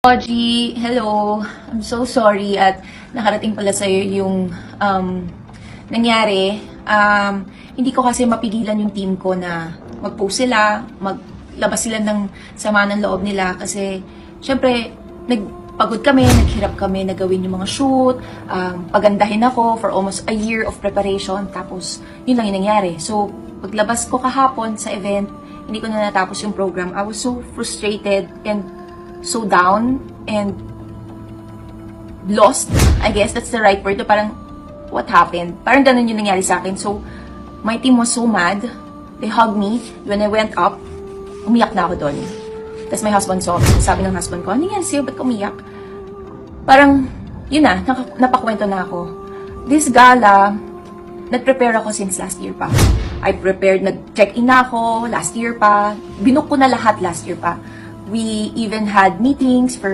Audrey, hello. I'm so sorry at nakarating pala sa'yo yung nangyari. Hindi ko kasi mapigilan yung team ko na mag-post sila, maglabas sila ng sama ng loob nila kasi syempre nagpagod kami, naghirap kami na gawin yung mga shoot, pagandahin ako for almost a year of preparation, tapos yun lang yung nangyari. So, paglabas ko kahapon sa event, hindi ko na natapos yung program. I was so frustrated and so down and lost. I guess that's the right word. Parang, what happened? Parang ganun yung nangyari sa akin. So, my team was so mad. They hugged me. When I went up, umiyak na ako doon. Tapos my husband saw me. Sabi ng husband ko, ano nangyari sa'yo? Ba't ka umiyak? Parang, yun na, napakwento na ako. This gala, nag-prepare ako since last year pa. I prepared, nag-check-in na ako last year pa. Binook ko na lahat last year pa. We even had meetings for